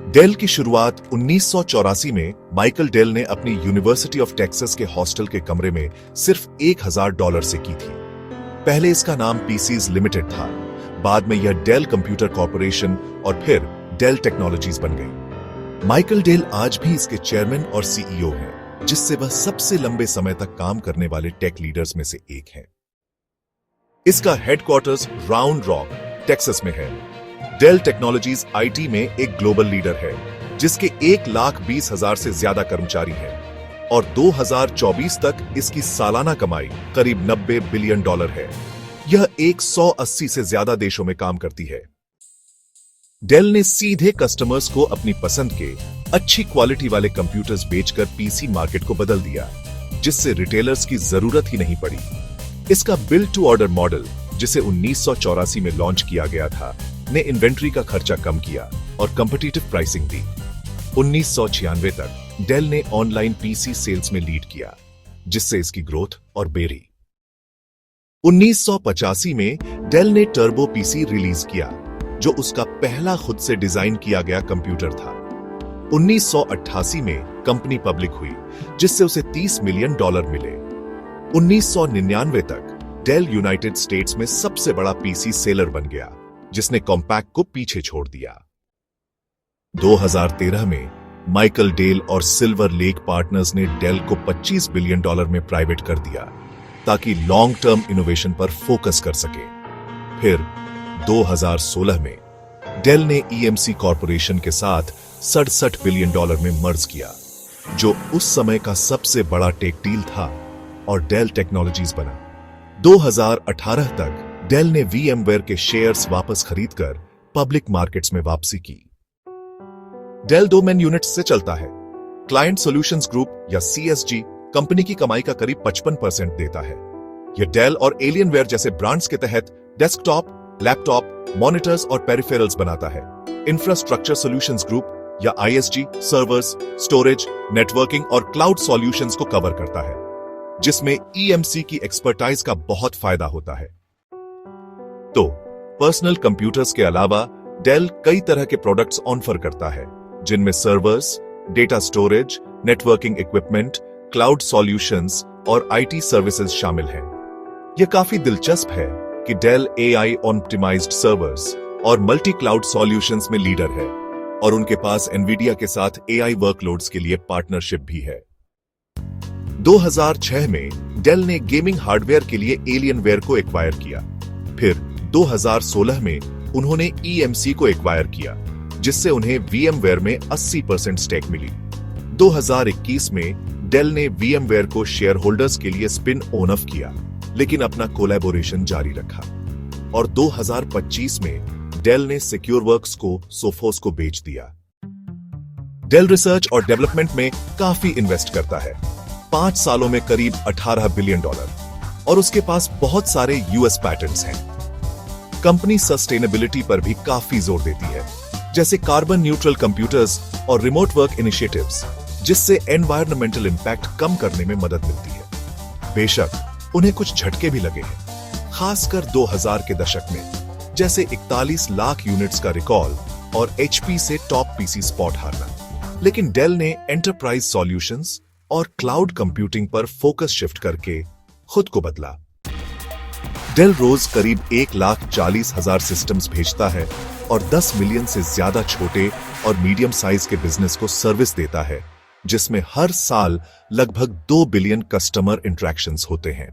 Del की शुरुआत 1984 में माइकल डेल ने अपनी यूनिवर्सिटी ऑफ टेक्सास के हॉस्टल के कमरे में सिर्फ $1000 से की थी। पहले इसका नाम पीसीज लिमिटेड था, बाद में यह डेल कंप्यूटर कॉर्पोरेशन और फिर डेल टेक्नोलॉजीज बन गई। माइकल डेल आज भी इसके चेयरमैन और सीईओ हैं, जिससे वह सबसे लंबे समय तक काम करने वाले टेक लीडर्स में से एक हैं। इसका हेडक्वार्टर्स राउंड रॉक, टेक्सास में है। डेल टेक्नोलॉजीज आईटी में एक ग्लोबल लीडर है, जिसके 1,20,000 से ज्यादा कर्मचारी हैं और 2024 तक इसकी सालाना कमाई करीब $90 बिलियन है। यह 180 से ज्यादा देशों में काम करती है। डेल ने सीधे कस्टमर्स को अपनी पसंद के अच्छी क्वालिटी वाले कंप्यूटर्स बेचकर पीसी मार्केट को बदल दिया, जिससे रिटेलर्स की जरूरत ही नहीं पड़ी। इसका बिल्ड टू ऑर्डर मॉडल, जिसे 1984 में लॉन्च किया गया था, ने इन्वेंट्री का खर्चा कम किया और कॉम्पिटिटिव प्राइसिंग दी। 1996 तक डेल ने ऑनलाइन पीसी सेल्स में लीड किया, जिससे इसकी ग्रोथ और बेरी। 1985 में डेल ने टर्बो पीसी रिलीज किया, जो उसका पहला खुद से डिजाइन किया गया कंप्यूटर था। 1988 में कंपनी पब्लिक हुई, जिससे उसे $30 मिलियन मिले। 1999 तक डेल यूनाइटेड स्टेट्स में सबसे बड़ा पीसी सेलर बन गया, जिसने कॉम्पैक्ट को पीछे छोड़ दिया। 2013 में माइकल डेल और सिल्वर लेक पार्टनर्स ने डेल को $25 बिलियन में प्राइवेट कर दिया, ताकि लॉन्ग टर्म इनोवेशन पर फोकस कर सके। फिर 2016 में डेल ने ईएमसी कॉर्पोरेशन के साथ $67 बिलियन में मर्ज किया, जो उस समय का सबसे बड़ा टेक डील था, और डेल टेक्नोलॉजीज बना। 2018 तक डेल ने VMware के शेयर्स वापस खरीदकर पब्लिक मार्केट्स में वापसी की। डेल 2 मेन यूनिट्स से चलता है। क्लाइंट सॉल्यूशंस ग्रुप या CSG कंपनी की कमाई का करीब 55% देता है। यह डेल और एलियनवेयर जैसे ब्रांड्स के तहत डेस्कटॉप, लैपटॉप, मॉनिटर्स और पेरिफेरल्स बनाता है। इंफ्रास्ट्रक्चर सॉल्यूशंस ग्रुप या ISG सर्वर्स, स्टोरेज, नेटवर्किंग और क्लाउड सॉल्यूशंस को कवर करता है, जिसमें EMC की एक्सपर्टाइज का बहुत फायदा होता है। तो पर्सनल कंप्यूटर्स के अलावा डेल कई तरह के प्रोडक्ट्स ऑफर करता है, जिनमें servers, data storage, networking equipment, cloud solutions और IT सर्विसेज शामिल हैं। यह काफी दिलचस्प है कि डेल AI ऑप्टिमाइज्ड सर्वर्स और मल्टी क्लाउड सॉल्यूशंस में लीडर है, और उनके पास एनवीडिया के साथ AI वर्कलोड्स के लिए पार्टनरशिप भी है। 2006 में डेल ने गेमिंग हार्डवेयर के लिए एलियनवेयर को एक्वायर किया। फिर 2016 में उन्होंने EMC को एक्वायर किया, जिससे उन्हें VMware में 80% स्टेक मिली। 2021 में डेल ने VMware को शेयर होल्डर्स के लिए स्पिन ऑन ऑफ किया, लेकिन अपना कोलैबोरेशन जारी रखा। और 2025 में डेल ने सिक्योरवर्क्स को सोफोस को बेच दिया। डेल रिसर्च और डेवलपमेंट में काफी इन्वेस्ट करता है, 5 सालों में करीब $18 बिलियन, और उसके पास बहुत सारे US पैटेंट्स हैं। कंपनी सस्टेनेबिलिटी पर भी काफी जोर देती है, जैसे कार्बन न्यूट्रल कंप्यूटर्स और रिमोट वर्क इनिशिएटिव्स, जिससे एनवायरमेंटल इंपैक्ट कम करने में मदद मिलती है। बेशक उन्हें कुछ झटके भी लगे हैं, खासकर 2000 के दशक में, जैसे 41 लाख यूनिट्स का रिकॉल और HP से टॉप पीसी स्पॉट हारना। लेकिन डेल ने एंटरप्राइज सॉल्यूशंस और क्लाउड कंप्यूटिंग पर फोकस शिफ्ट करके खुद को बदला। डेल रोज करीब 1,40,000 सिस्टम्स भेजता है और 10 मिलियन से ज्यादा छोटे और मीडियम साइज के बिजनेस को सर्विस देता है, जिसमें हर साल लगभग 2 बिलियन कस्टमर इंटरेक्शंस होते हैं।